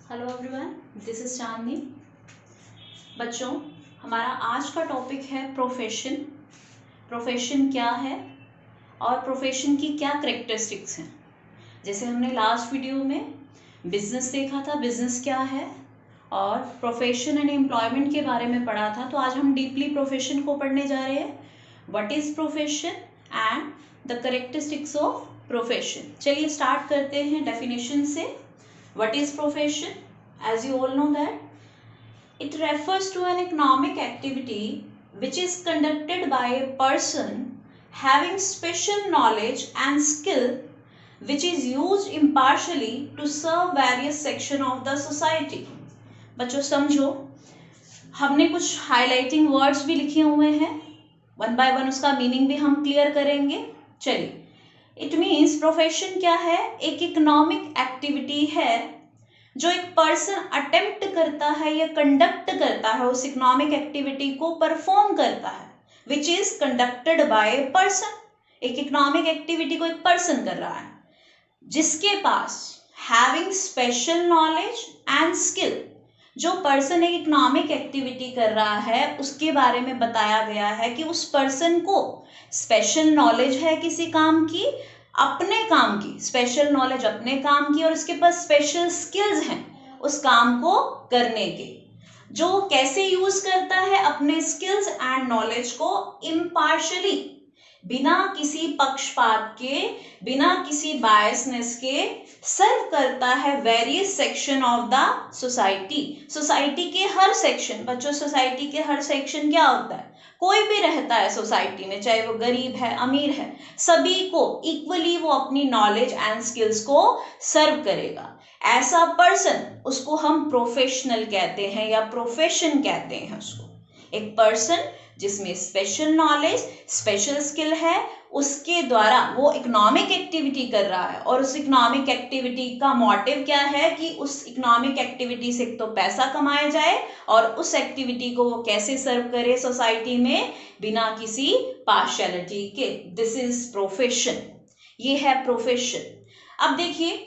Hello everyone, this is चांदनी। बच्चों, हमारा आज का टॉपिक है प्रोफेशन। प्रोफेशन क्या है और प्रोफेशन की क्या करेक्टरिस्टिक्स हैं। जैसे हमने लास्ट वीडियो में बिजनेस देखा था, बिजनेस क्या है, और प्रोफेशन एंड एम्प्लॉयमेंट के बारे में पढ़ा था। तो आज हम डीपली प्रोफेशन को पढ़ने जा रहे हैं। What is profession and the characteristics of profession. चलिए स्टार्ट करते हैं डेफिनेशन से। What is profession? As you all know that it refers to an economic activity which is conducted by a person having special knowledge and skill which is used impartially to serve various section of the society. बच्चों समझो, हमने कुछ highlighting words भी लिखे हुए हैं। One by one उसका meaning भी हम क्लियर करेंगे। चलिए, इट मीन्स प्रोफेशन क्या है? एक इकोनॉमिक एक्टिविटी है जो एक पर्सन अटेम्प्ट करता है या कंडक्ट करता है, उस इकोनॉमिक एक्टिविटी को परफॉर्म करता है, which is conducted by a person. एक इकोनॉमिक एक्टिविटी को एक पर्सन कर रहा है जिसके पास having special knowledge and skill. जो पर्सन एक इकोनॉमिक एक्टिविटी कर रहा है उसके बारे में बताया गया है कि उस पर्सन को स्पेशल नॉलेज है किसी काम की, अपने काम की स्पेशल नॉलेज अपने काम की, और उसके पास स्पेशल स्किल्स हैं उस काम को करने के। जो कैसे यूज करता है अपने स्किल्स एंड नॉलेज को इम्पार्शली, बिना किसी पक्षपात के, बिना किसी बायसनेस के सर्व करता है various section of the society. Society के हर सेक्शन, बच्चों सोसाइटी के हर सेक्शन क्या होता है? कोई भी रहता है सोसाइटी में, चाहे वो गरीब है अमीर है, सभी को इक्वली वो अपनी नॉलेज एंड स्किल्स को सर्व करेगा। ऐसा पर्सन, उसको हम प्रोफेशनल कहते हैं या प्रोफेशन कहते हैं उसको। एक पर्सन जिसमें स्पेशल नॉलेज स्पेशल स्किल है, उसके द्वारा वो इकोनॉमिक एक्टिविटी कर रहा है, और उस इकोनॉमिक एक्टिविटी का मोटिव क्या है कि उस इकोनॉमिक एक्टिविटी से तो पैसा कमाया जाए और उस एक्टिविटी को वो कैसे सर्व करे सोसाइटी में बिना किसी पार्शियलिटी के। दिस इज प्रोफेशन, ये है प्रोफेशन। अब देखिए,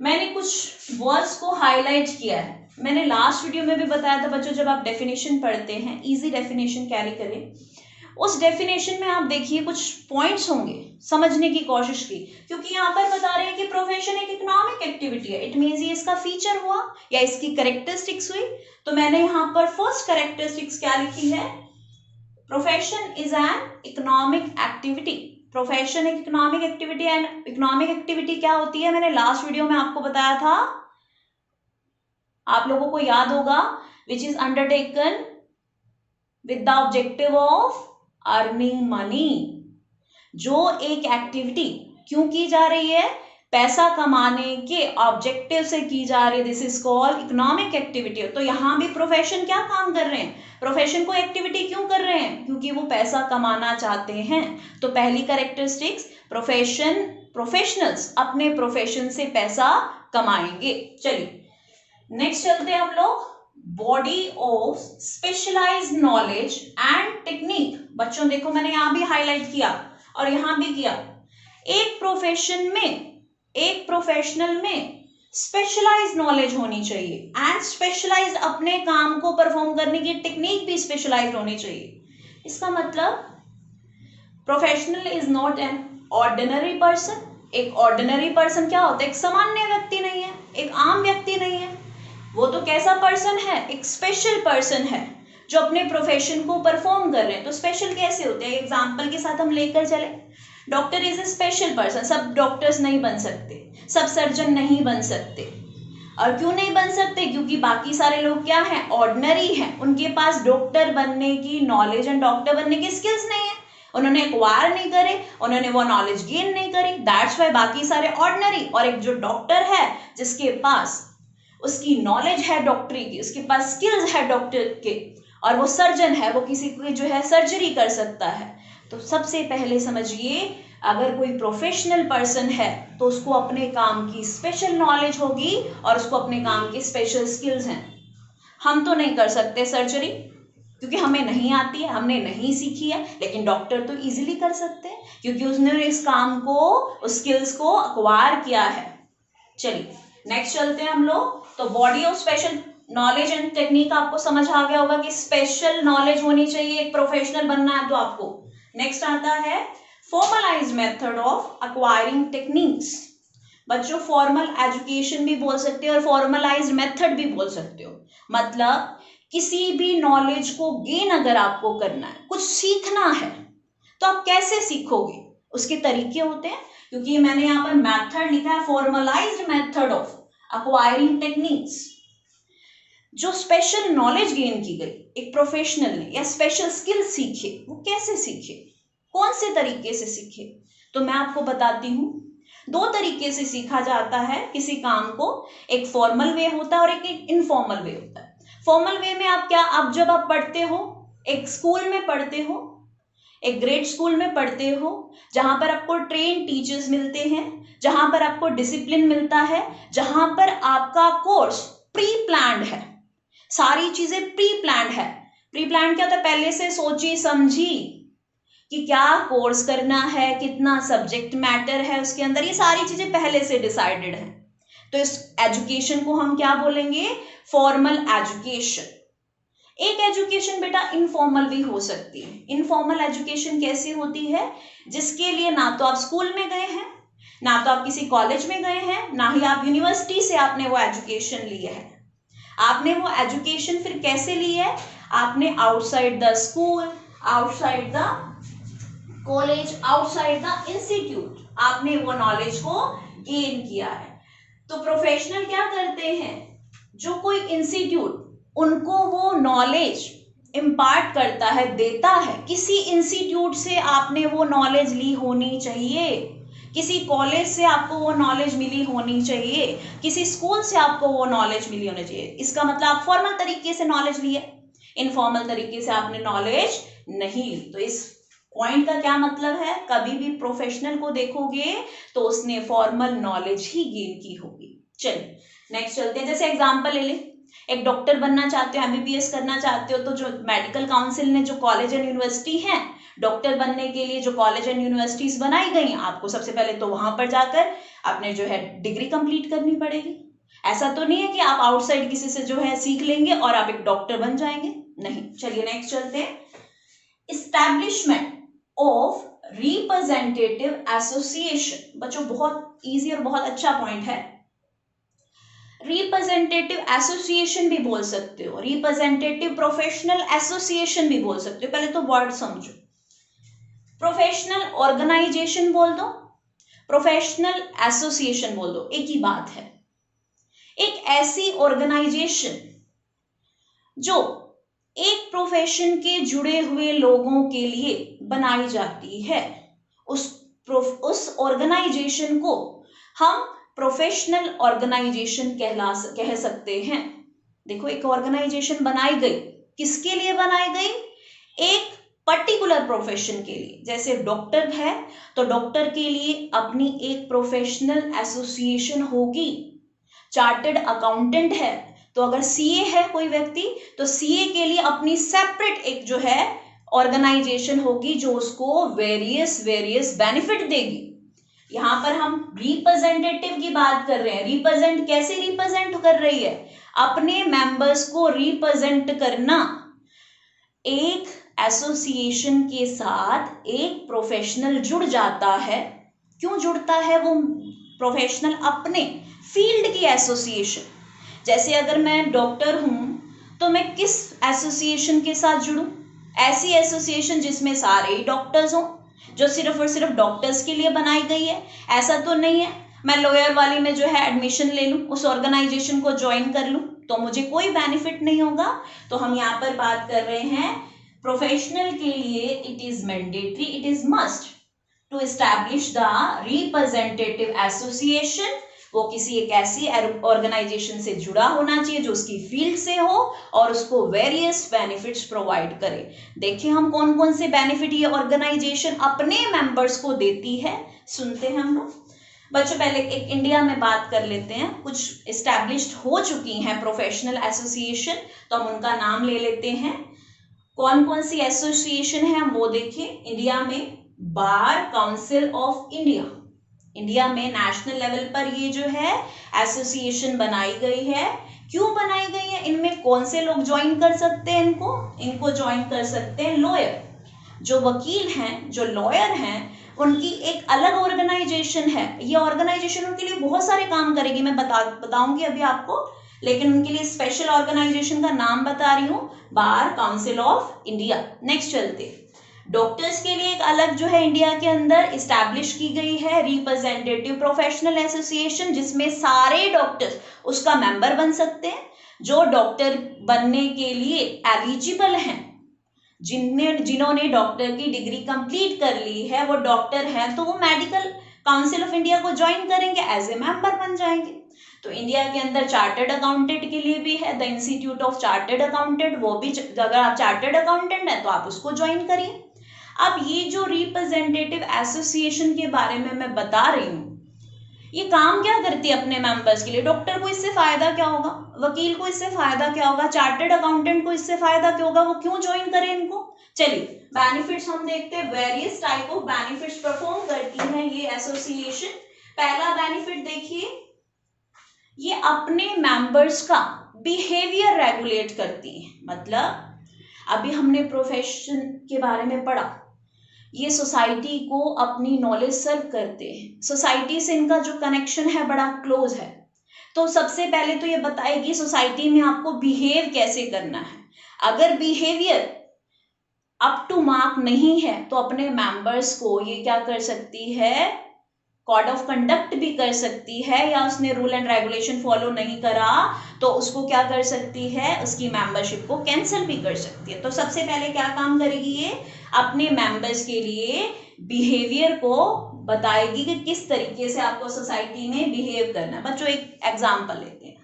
मैंने कुछ वर्ड्स को हाईलाइट किया है। मैंने लास्ट वीडियो में भी बताया था बच्चों, जब आप डेफिनेशन पढ़ते हैं, इजी डेफिनेशन कैरी करें। उस डेफिनेशन में आप देखिए कुछ पॉइंट्स होंगे, समझने की कोशिश की, क्योंकि यहाँ पर बता रहे हैं कि प्रोफेशन एक इकोनॉमिक एक्टिविटी है। इट मीन्स ये इसका फीचर हुआ या इसकी करेक्टरिस्टिक्स हुई। तो मैंने यहाँ पर फर्स्ट करेक्टरिस्टिक्स क्या लिखी है? Profession is an economic activity. Profession एक economic activity. And economic activity क्या होती है? मैंने लास्ट वीडियो में आपको बताया था, आप लोगों को याद होगा, which is undertaken with the objective of earning money. जो एक एक्टिविटी क्यों की जा रही है? पैसा कमाने के ऑब्जेक्टिव से की जा रही है। This is called economic activity. तो यहां भी प्रोफेशन क्या काम कर रहे हैं? प्रोफेशन को एक्टिविटी क्यों कर रहे हैं? क्योंकि वो पैसा कमाना चाहते हैं। तो पहली कैरेक्टरिस्टिक्स, प्रोफेशनल्स अपने प्रोफेशन से पैसा कमाएंगे। चलिए नेक्स्ट चलते हैं हम लोग, body of specialised knowledge and technique. बच्चों देखो, मैंने यहां भी हाईलाइट किया और यहां भी किया। एक प्रोफेशन में, एक प्रोफेशनल में स्पेशलाइज्ड नॉलेज होनी चाहिए एंड स्पेशलाइज्ड अपने काम को परफॉर्म करने की टेक्निक भी स्पेशलाइज्ड होनी चाहिए। इसका मतलब professional is not an ordinary person. एक ऑर्डिनरी पर्सन क्या होता है? एक सामान्य व्यक्ति नहीं है, एक आम व्यक्ति नहीं है। वो तो कैसा पर्सन है? एक स्पेशल पर्सन है जो अपने प्रोफेशन को परफॉर्म कर रहे हैं। तो स्पेशल कैसे होते हैं? एग्जांपल के साथ हम लेकर चले। Doctor is a special person. सब डॉक्टर्स नहीं बन सकते, सब सर्जन नहीं बन सकते। और क्यों नहीं बन सकते? क्योंकि बाकी सारे लोग क्या हैं? ऑर्डिनरी हैं। उनके पास डॉक्टर बनने की नॉलेज एंड डॉक्टर बनने की स्किल्स नहीं है, उन्होंने एक्वायर नहीं करे, उन्होंने वो नॉलेज गेन नहीं करी। दैट्स वाई बाकी सारे ऑर्डिनरी। और एक जो डॉक्टर है जिसके पास उसकी नॉलेज है डॉक्टरी की, उसके पास स्किल्स है डॉक्टर के, और वो सर्जन है, वो किसी को जो है सर्जरी कर सकता है। तो सबसे पहले समझिए, अगर कोई प्रोफेशनल पर्सन है तो उसको अपने काम की स्पेशल नॉलेज होगी और उसको अपने काम की स्पेशल स्किल्स हैं। हम तो नहीं कर सकते सर्जरी क्योंकि हमें नहीं आती है, हमने नहीं सीखी है, लेकिन डॉक्टर तो इजीली कर सकते हैं क्योंकि उसने इस काम को, उस स्किल्स को अक्वायर किया है। चलिए नेक्स्ट चलते हैं हम लोग, तो body of special knowledge and technique आपको समझ आ गया होगा कि स्पेशल नॉलेज होनी चाहिए, एक प्रोफेशनल बनना है तो आपको। नेक्स्ट आता है formalised method of acquiring techniques. बच्चों फॉर्मल एजुकेशन भी बोल सकते हो और फॉर्मलाइज्ड मेथड भी बोल सकते हो। मतलब किसी भी नॉलेज को गेन अगर आपको करना है, कुछ सीखना है, तो आप कैसे सीखोगे, उसके तरीके होते हैं। क्योंकि मैंने यहाँ पर मेथड लिखा है, formalised method of acquiring techniques. जो स्पेशल नॉलेज गेन की गई एक प्रोफेशनल ने या स्पेशल स्किल सीखे, वो कैसे सीखे, कौन से तरीके से सीखे, तो मैं आपको बताती हूँ। दो तरीके से सीखा जाता है किसी काम को, एक फॉर्मल वे होता है और एक इनफॉर्मल वे होता है। फॉर्मल वे में आप जब आप पढ़ते हो, एक स्कूल में पढ़ते हो, एक ग्रेड स्कूल में पढ़ते हो, जहां पर आपको ट्रेन टीचर्स मिलते हैं, जहां पर आपको डिसिप्लिन मिलता है, जहां पर आपका कोर्स प्री प्लान्ड है, सारी चीजें प्री प्लान्ड है। प्री प्लान्ड क्या होता है, पहले से सोची समझी कि क्या कोर्स करना है, कितना सब्जेक्ट मैटर है उसके अंदर, ये सारी चीजें पहले से डिसाइडेड है। तो इस एजुकेशन को हम क्या बोलेंगे, फॉर्मल एजुकेशन। एक एजुकेशन बेटा इनफॉर्मल भी हो सकती है। इनफॉर्मल एजुकेशन कैसी होती है, जिसके लिए ना तो आप स्कूल में गए हैं, ना तो आप किसी कॉलेज में गए हैं, ना ही आप यूनिवर्सिटी से आपने वो एजुकेशन लिया है। आपने वो एजुकेशन फिर कैसे ली है, आपने outside the school, outside the college, outside the institute आपने वो नॉलेज को गेन किया है। तो प्रोफेशनल क्या करते हैं, जो कोई इंस्टीट्यूट उनको वो नॉलेज इम्पार्ट करता है, देता है, किसी इंस्टीट्यूट से आपने वो नॉलेज ली होनी चाहिए, किसी कॉलेज से आपको वो नॉलेज मिली होनी चाहिए, किसी स्कूल से आपको वो नॉलेज मिली होनी चाहिए। इसका मतलब आप फॉर्मल तरीके से नॉलेज लिए, इनफॉर्मल तरीके से आपने नॉलेज नहीं ली। तो इस पॉइंट का क्या मतलब है, कभी भी प्रोफेशनल को देखोगे तो उसने फॉर्मल नॉलेज ही गेन की होगी। चलिए नेक्स्ट चलते हैं। जैसे एग्जांपल ले लें, एक डॉक्टर बनना चाहते हो, एमबीबीएस करना चाहते हो, तो जो मेडिकल काउंसिल ने जो कॉलेज एंड यूनिवर्सिटी है डॉक्टर बनने के लिए, जो कॉलेज एंड यूनिवर्सिटीज बनाई गई, आपको सबसे पहले तो वहां पर जाकर आपने जो है डिग्री कंप्लीट करनी पड़ेगी। ऐसा तो नहीं है कि आप आउटसाइड किसी से जो है सीख लेंगे और आप एक डॉक्टर बन जाएंगे, नहीं। चलिए नेक्स्ट चलते हैं। Establishment of representative association. बच्चों बहुत इजी और बहुत अच्छा पॉइंट है। रिप्रेजेंटेटिव एसोसिएशन भी बोल सकते हो, रिप्रेजेंटेटिव प्रोफेशनल एसोसिएशन भी बोल सकते हो। पहले तो वर्ड समझो। प्रोफेशनल ऑर्गेनाइजेशन बोल दो, प्रोफेशनल एसोसिएशन बोल दो, एक ही बात है। एक ऐसी ऑर्गेनाइजेशन जो एक प्रोफेशन के जुड़े हुए लोगों के लिए बनाई जाती है, उस ऑर्गेनाइजेशन को हम प्रोफेशनल ऑर्गेनाइजेशन कह सकते हैं। देखो एक ऑर्गेनाइजेशन बनाई गई, किसके लिए बनाई गई, एक पर्टिकुलर प्रोफेशन के लिए। जैसे डॉक्टर है तो डॉक्टर के लिए अपनी एक प्रोफेशनल एसोसिएशन होगी। चार्टर्ड अकाउंटेंट है तो अगर सीए है कोई व्यक्ति, तो सीए के लिए अपनी सेपरेट एक जो है ऑर्गेनाइजेशन होगी जो उसको वेरियस बेनिफिट देगी। यहां पर हम रिप्रेजेंटेटिव की बात कर रहे हैं। रिप्रेजेंट कैसे रिप्रेजेंट कर रही है, अपने मेंबर्स को रिप्रेजेंट करना। एक एसोसिएशन के साथ एक प्रोफेशनल जुड़ जाता है। क्यों जुड़ता है वो प्रोफेशनल, अपने फील्ड की एसोसिएशन। जैसे अगर मैं डॉक्टर हूं तो मैं किस एसोसिएशन के साथ जुड़ूं, ऐसी एसोसिएशन जिसमें सारे ही डॉक्टर्स हों, जो सिर्फ और सिर्फ डॉक्टर्स के लिए बनाई गई है। ऐसा तो नहीं है मैं लॉयर वाली में जो है एडमिशन ले लूं, उस ऑर्गेनाइजेशन को ज्वाइन कर लूं तो मुझे कोई बेनिफिट नहीं होगा। तो हम यहाँ पर बात कर रहे हैं प्रोफेशनल के लिए it is mandatory, it is must to establish the representative association. वो किसी एक ऐसी ऑर्गेनाइजेशन से जुड़ा होना चाहिए जो उसकी फील्ड से हो और उसको वेरियस बेनिफिट्स प्रोवाइड करे। देखिए हम कौन कौन से बेनिफिट ये ऑर्गेनाइजेशन अपने मेंबर्स को देती है, सुनते हैं हम लोग। बच्चों पहले एक इंडिया में बात कर लेते हैं, कुछ एस्टैब्लिश्ड हो चुकी हैं प्रोफेशनल एसोसिएशन, तो हम उनका नाम ले लेते हैं। कौन कौन सी एसोसिएशन है हम वो देखिए। इंडिया में bar council of India, India में नेशनल लेवल पर ये जो है एसोसिएशन बनाई गई है। क्यों बनाई गई है, इनमें कौन से लोग ज्वाइन कर सकते हैं इनको ज्वाइन कर सकते हैं लॉयर, जो वकील हैं, जो लॉयर हैं, उनकी एक अलग ऑर्गेनाइजेशन है। ये ऑर्गेनाइजेशन उनके लिए बहुत सारे काम करेगी, मैं बताऊंगी अभी आपको, लेकिन उनके लिए स्पेशल ऑर्गेनाइजेशन का नाम बता रही हूँ, bar council of India. Next चलते, डॉक्टर्स के लिए एक अलग जो है इंडिया के अंदर इस्टेब्लिश की गई है रिप्रेजेंटेटिव प्रोफेशनल एसोसिएशन, जिसमें सारे डॉक्टर्स उसका मेंबर बन सकते हैं। जो डॉक्टर बनने के लिए एलिजिबल हैं, जिन्होंने डॉक्टर की डिग्री कंप्लीट कर ली है, वो डॉक्टर हैं, तो वो मेडिकल काउंसिल ऑफ इंडिया को ज्वाइन करेंगे, एज ए मेंबर बन जाएंगे। तो इंडिया के अंदर चार्टर्ड अकाउंटेंट के लिए भी है the institute of chartered accountant, वो भी अगर आप चार्टर्ड अकाउंटेंट हैं तो आप उसको ज्वाइन करिए। अब ये जो रिप्रेजेंटेटिव एसोसिएशन के बारे में मैं बता रही हूँ, ये काम क्या करती है अपने मेंबर्स के लिए? डॉक्टर को इससे फायदा क्या होगा, वकील को इससे फायदा क्या होगा, चार्टर्ड अकाउंटेंट को इससे फायदा क्या होगा, वो क्यों ज्वाइन करें इनको? चलिए बेनिफिट्स हम देखते हैं, various type of benefits perform करती है ये एसोसिएशन। पहला बेनिफिट देखिए, ये अपने मेंबर्स का बिहेवियर रेगुलेट करती है। मतलब अभी हमने प्रोफेशन के बारे में पढ़ा, ये सोसाइटी को अपनी नॉलेज सर्व करते हैं, सोसाइटी से इनका जो कनेक्शन है बड़ा क्लोज है। तो सबसे पहले तो ये बताएगी सोसाइटी में आपको बिहेव कैसे करना है। अगर बिहेवियर अप टू मार्क नहीं है तो अपने मेंबर्स को ये क्या कर सकती है, कोड ऑफ कंडक्ट भी कर सकती है, या उसने रूल एंड रेगुलेशन फॉलो नहीं करा तो उसको क्या कर सकती है, उसकी मेंबरशिप को कैंसिल भी कर सकती है। तो सबसे पहले क्या काम करेगी ये, अपने मेंबर्स के लिए बिहेवियर को बताएगी कि किस तरीके से आपको सोसाइटी में बिहेव करना है। बच्चों एक एग्जांपल लेते हैं,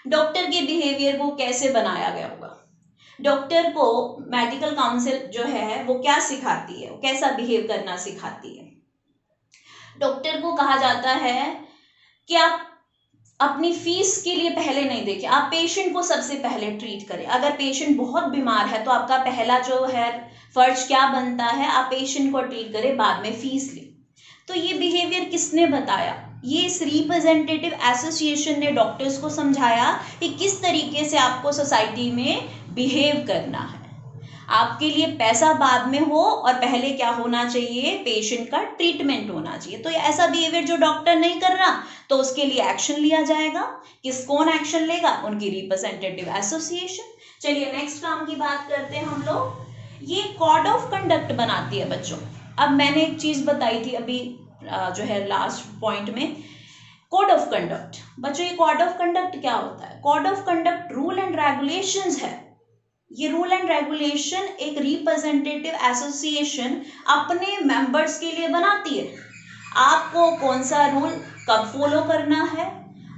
डॉक्टर के बिहेवियर को कैसे बनाया गया होगा। डॉक्टर को मेडिकल काउंसिल जो है वो क्या सिखाती है, वो कैसा बिहेव करना सिखाती है। डॉक्टर को कहा जाता है कि आप अपनी फीस के लिए पहले नहीं देखिए, आप पेशेंट को सबसे पहले ट्रीट करें। अगर पेशेंट बहुत बीमार है तो आपका पहला जो है फर्ज क्या बनता है, आप पेशेंट को ट्रीट करें, बाद में फीस लें। तो ये बिहेवियर किसने बताया, ये इस रिप्रेजेंटेटिव एसोसिएशन ने डॉक्टर्स को समझाया कि किस तरीके से आपको सोसाइटी में बिहेव करना है। आपके लिए पैसा बाद में हो और पहले क्या होना चाहिए, पेशेंट का ट्रीटमेंट होना चाहिए। तो ऐसा बिहेवियर जो डॉक्टर नहीं कर रहा तो उसके लिए एक्शन लिया जाएगा। कौन एक्शन लेगा, उनकी रिप्रेजेंटेटिव एसोसिएशन। चलिए नेक्स्ट काम की बात करते हैं हम लोग, ये कोड ऑफ कंडक्ट बनाती है बच्चों। अब मैंने एक चीज बताई थी अभी जो है लास्ट पॉइंट में, कोड ऑफ कंडक्ट। बच्चों ये कोड ऑफ कंडक्ट क्या होता है, code of conduct rule and regulations है। ये रूल एंड रेगुलेशन एक रिप्रेजेंटेटिव एसोसिएशन अपने मेंबर्स के लिए बनाती है। आपको कौन सा रूल कब फॉलो करना है,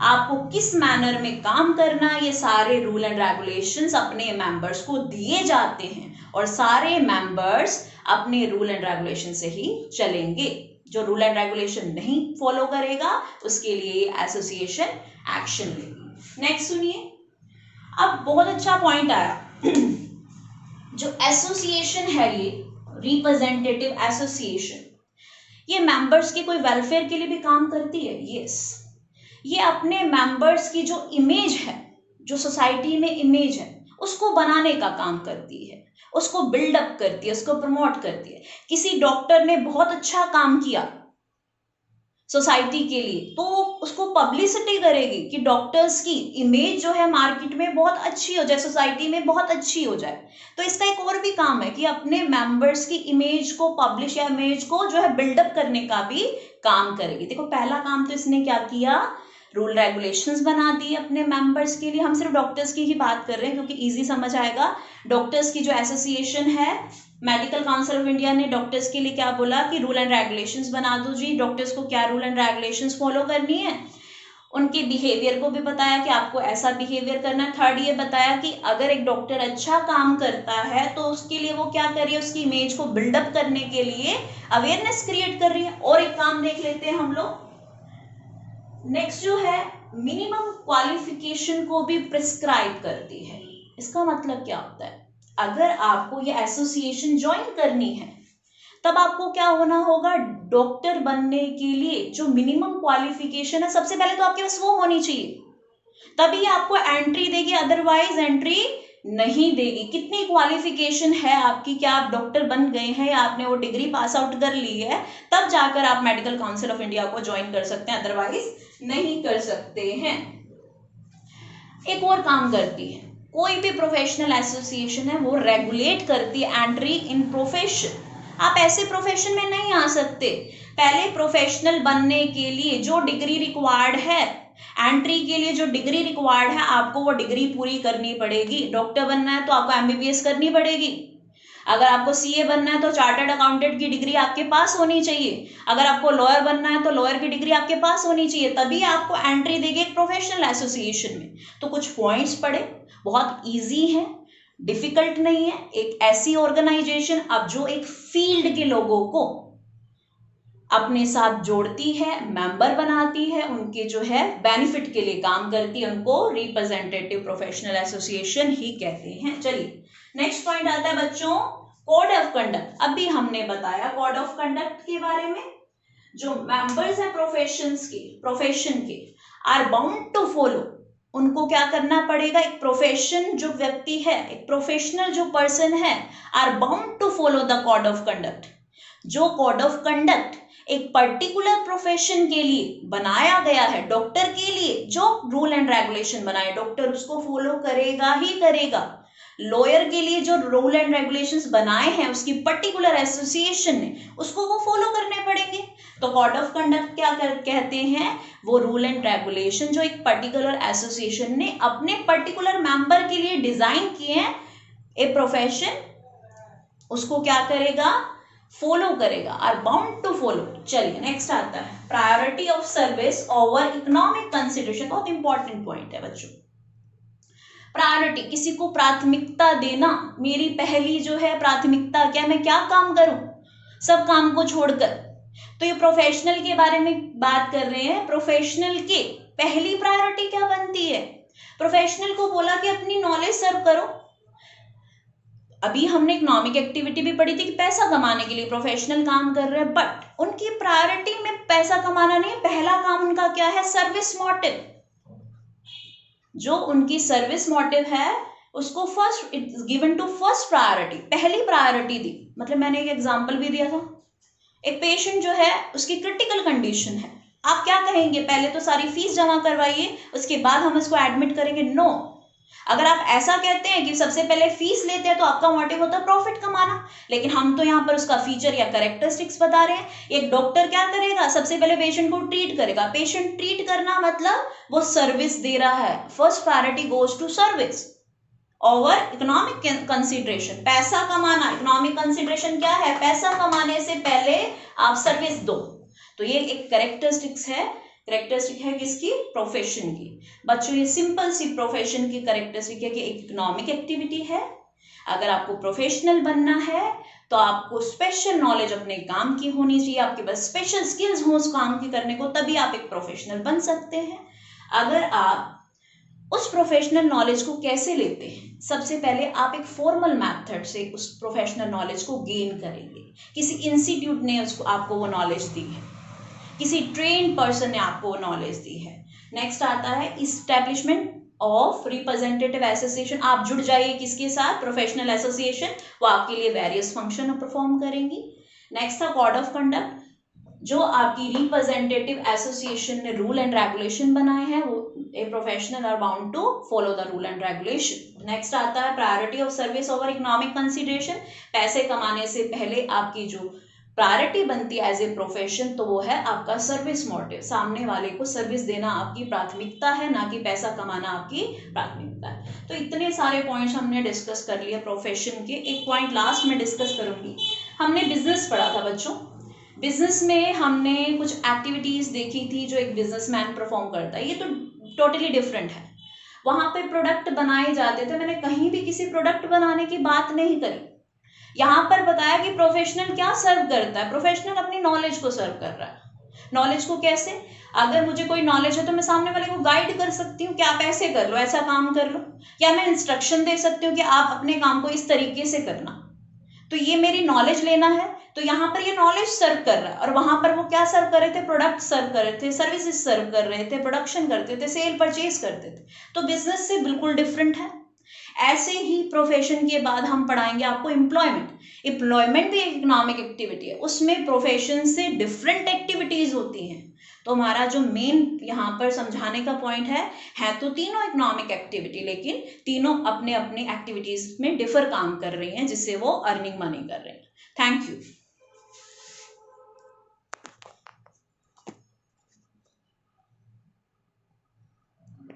आपको किस मैनर में काम करना है, ये सारे रूल एंड रेगुलेशंस अपने मेंबर्स को दिए जाते हैं और सारे मेंबर्स अपने रूल एंड रेगुलेशन से ही चलेंगे। जो रूल एंड रेगुलेशन नहीं फॉलो करेगा उसके लिए एसोसिएशन एक्शन लेगी। नेक्स्ट सुनिए, अब बहुत अच्छा पॉइंट आया जो एसोसिएशन है ये रिप्रेजेंटेटिव एसोसिएशन, ये मेंबर्स के कोई वेलफेयर के लिए भी काम करती है। यस, ये अपने मेंबर्स की जो इमेज है, जो सोसाइटी में इमेज है, उसको बनाने का काम करती है, उसको बिल्डअप करती है, उसको प्रमोट करती है। किसी डॉक्टर ने बहुत अच्छा काम किया सोसाइटी के लिए तो उसको पब्लिसिटी करेगी कि डॉक्टर्स की इमेज जो है मार्केट में बहुत अच्छी हो जाए, सोसाइटी में बहुत अच्छी हो जाए। तो इसका एक और भी काम है कि अपने मेंबर्स की इमेज को पब्लिश या इमेज को जो है बिल्डअप करने का भी काम करेगी। देखो पहला काम तो इसने क्या किया, रूल रेगुलेशंस बना दिए अपने मेंबर्स के लिए। हम सिर्फ डॉक्टर्स की ही बात कर रहे हैं क्योंकि इजी समझ आएगा। डॉक्टर्स की जो एसोसिएशन है मेडिकल काउंसिल ऑफ इंडिया ने डॉक्टर्स के लिए क्या बोला कि रूल एंड रेगुलेशंस बना दो जी, डॉक्टर्स को क्या रूल एंड रेगुलेशंस फॉलो करनी है, उनके बिहेवियर को भी बताया कि आपको ऐसा बिहेवियर करना है। थर्ड ये बताया कि अगर एक डॉक्टर अच्छा काम करता है तो उसके लिए वो क्या कर रही है, उसकी इमेज को बिल्डअप करने के लिए अवेयरनेस क्रिएट कर रही है। और एक काम देख लेते हैं हम लोग, नेक्स्ट जो है मिनिमम क्वालिफिकेशन को भी प्रिस्क्राइब करती है। इसका मतलब क्या होता है, अगर आपको ये एसोसिएशन ज्वाइन करनी है तब आपको क्या होना होगा, डॉक्टर बनने के लिए जो मिनिमम क्वालिफिकेशन है सबसे पहले तो आपके पास वो होनी चाहिए। तभी आपको एंट्री देगी, अदरवाइज एंट्री नहीं देगी। कितनी क्वालिफिकेशन है आपकी, क्या आप डॉक्टर बन गए हैं या आपने वो डिग्री पास आउट कर ली है, तब जाकर आप मेडिकल काउंसिल ऑफ इंडिया को ज्वाइन कर सकते हैं, अदरवाइज नहीं कर सकते हैं। एक और काम करती है, कोई भी प्रोफेशनल एसोसिएशन है वो रेगुलेट करती है एंट्री इन प्रोफेशन। आप ऐसे प्रोफेशन में नहीं आ सकते, पहले प्रोफेशनल बनने के लिए जो डिग्री रिक्वायर्ड है, एंट्री के लिए जो डिग्री रिक्वायर्ड है, आपको वो डिग्री पूरी करनी पड़ेगी। डॉक्टर बनना है तो आपको एमबीबीएस करनी पड़ेगी, अगर आपको सीए बनना है तो चार्टर्ड अकाउंटेंट की डिग्री आपके पास होनी चाहिए, अगर आपको लॉयर बनना है तो लॉयर की डिग्री आपके पास होनी चाहिए, तभी आपको एंट्री देगी एक प्रोफेशनल एसोसिएशन में। तो कुछ पॉइंट्स पढ़े, बहुत इजी है, डिफिकल्ट नहीं है। एक ऐसी ऑर्गेनाइजेशन अब जो एक फील्ड के लोगों को अपने साथ जोड़ती है, मेंबर बनाती है, उनके जो है बेनिफिट के लिए काम करती है, उनको रिप्रेजेंटेटिव प्रोफेशनल एसोसिएशन ही कहते हैं। चलिए नेक्स्ट पॉइंट आता है बच्चों, कोड ऑफ कंडक्ट। अभी हमने बताया कोड ऑफ कंडक्ट के बारे में, जो मेंबर्स हैं प्रोफेशन के आर बाउंड टू फॉलो, उनको क्या करना पड़ेगा, एक प्रोफेशन जो व्यक्ति है, एक प्रोफेशनल जो पर्सन है, are bound to follow the code of conduct. जो कोड ऑफ कंडक्ट एक पर्टिकुलर प्रोफेशन के लिए बनाया गया है, डॉक्टर के लिए जो रूल एंड रेगुलेशन बनाए, डॉक्टर उसको फॉलो करेगा ही करेगा। लॉयर के लिए जो रूल एंड रेगुलेशंस बनाए हैं उसकी पर्टिकुलर एसोसिएशन ने, उसको वो फॉलो करने पड़ेंगे। तो कोड ऑफ कंडक्ट क्या कहते हैं, वो रूल एंड रेगुलेशन जो एक पर्टिकुलर एसोसिएशन ने अपने पर्टिकुलर मेंबर के लिए डिजाइन किए हैं, ए प्रोफेशन उसको क्या करेगा, फॉलो करेगा, आर बाउंड टू फॉलो। चलिए नेक्स्ट आता है priority of service over economic consideration. बहुत इंपॉर्टेंट पॉइंट है बच्चों, प्रायोरिटी, किसी को प्राथमिकता देना। मेरी पहली जो है प्राथमिकता क्या, मैं क्या काम करूं सब काम को छोड़कर। तो ये प्रोफेशनल के बारे में बात कर रहे हैं, प्रोफेशनल के पहली प्रायोरिटी क्या बनती है, प्रोफेशनल को बोला कि अपनी नॉलेज सर्व करो। अभी हमने इकोनॉमिक एक्टिविटी भी पढ़ी थी कि पैसा कमाने के लिए प्रोफेशनल काम कर रहे हैं, बट उनकी प्रायोरिटी में पैसा कमाना नहीं है, पहला काम उनका क्या है, सर्विस मोटिव। जो उनकी सर्विस मोटिव है उसको first, it's given to first priority, पहली प्रायोरिटी दी। मतलब मैंने एक एग्जांपल भी दिया था, एक पेशेंट जो है उसकी क्रिटिकल कंडीशन है, आप क्या कहेंगे, पहले तो सारी फीस जमा करवाइए उसके बाद हम इसको एडमिट करेंगे। नो, अगर आप ऐसा कहते हैं कि सबसे पहले फीस लेते हैं तो आपका मोटिव होता है प्रॉफिट कमाना, लेकिन हम तो यहाँ पर उसका फीचर या कैरेक्टरिस्टिक्स बता रहे हैं। एक डॉक्टर क्या करेगा, सबसे पहले पेशेंट को ट्रीट करेगा। पेशेंट ट्रीट करना मतलब वो सर्विस दे रहा है, first priority goes to service over economic consideration. पैसा कमाना, इकोनॉमिक कंसिडरेशन क्या है, पैसा कमाने से पहले आप सर्विस दो। तो ये एक कैरेक्टरिस्टिक्स है, कैरेक्टरिस्टिक है किसकी, प्रोफेशन की। बच्चों ये सिंपल सी प्रोफेशन की कैरेक्टरिस्टिक है कि एक इकोनॉमिक एक्टिविटी है। अगर आपको प्रोफेशनल बनना है तो आपको स्पेशल नॉलेज अपने काम की होनी चाहिए, आपके पास स्पेशल स्किल्स हो उस काम की करने को, तभी आप एक प्रोफेशनल बन सकते हैं। अगर आप उस प्रोफेशनल नॉलेज को कैसे लेते हैं, सबसे पहले आप एक फॉर्मल मेथड से उस प्रोफेशनल नॉलेज को गेन करेंगे। किसी इंस्टीट्यूट ने उसको आपको वो नॉलेज दी है, किसी ट्रेन पर्सन ने आपको नॉलेज दी है। नेक्स्ट आता है इस्टेब्लिशमेंट ऑफ रिप्रेजेंटेटिव एसोसिएशन। आप जुड़ जाइए किसके साथ, प्रोफेशनल एसोसिएशन, वो आपके लिए वेरियस फंक्शन परफॉर्म करेंगी। नेक्स्ट था कोड ऑफ कंडक्ट, जो आपकी रिप्रेजेंटेटिव एसोसिएशन ने रूल एंड रेगुलेशन बनाए हैं, वो a professional are bound to follow the rule and regulation. Next आता है priority of service over economic consideration. पैसे कमाने से पहले आपकी जो प्रायोरिटी बनती है एज ए प्रोफेशन, तो वो है आपका सर्विस मोटिव। सामने वाले को सर्विस देना आपकी प्राथमिकता है, ना कि पैसा कमाना आपकी प्राथमिकता है। तो इतने सारे पॉइंट्स हमने डिस्कस कर लिए प्रोफेशन के। एक पॉइंट लास्ट में डिस्कस करूंगी, हमने बिजनेस पढ़ा था बच्चों। बिजनेस में हमने कुछ एक्टिविटीज देखी थी जो एक बिजनेसमैन परफॉर्म करता है, ये तो टोटली डिफरेंट है। वहां पे प्रोडक्ट बनाए जाते थे, मैंने कहीं भी किसी प्रोडक्ट बनाने की बात नहीं करी। यहाँ पर बताया कि प्रोफेशनल क्या सर्व करता है, प्रोफेशनल अपनी नॉलेज को सर्व कर रहा है। नॉलेज को कैसे, अगर मुझे कोई नॉलेज है तो मैं सामने वाले को गाइड कर सकती हूँ कि आप ऐसे कर लो, ऐसा काम कर लो, या मैं इंस्ट्रक्शन दे सकती हूँ कि आप अपने काम को इस तरीके से करना। तो ये मेरी नॉलेज लेना है, तो यहाँ पर ये नॉलेज सर्व कर रहा है, और वहां पर वो क्या सर्व कर रहे थे, प्रोडक्ट सर्व कर रहे थे, सर्विसेज सर्व कर रहे थे, प्रोडक्शन करते थे, सेल परचेज करते थे, तो बिजनेस से बिल्कुल डिफरेंट है। ऐसे ही प्रोफेशन के बाद हम पढ़ाएंगे आपको एम्प्लॉयमेंट। एम्प्लॉयमेंट भी एक इकोनॉमिक एक्टिविटी है, उसमें प्रोफेशन से डिफरेंट एक्टिविटीज होती हैं। तो हमारा जो मेन यहाँ पर समझाने का पॉइंट है तो तीनों इकोनॉमिक एक्टिविटी, लेकिन तीनों अपने अपने एक्टिविटीज में डिफर काम कर रही हैं, जिससे वो अर्निंग मनी कर रहे हैं। Thank you.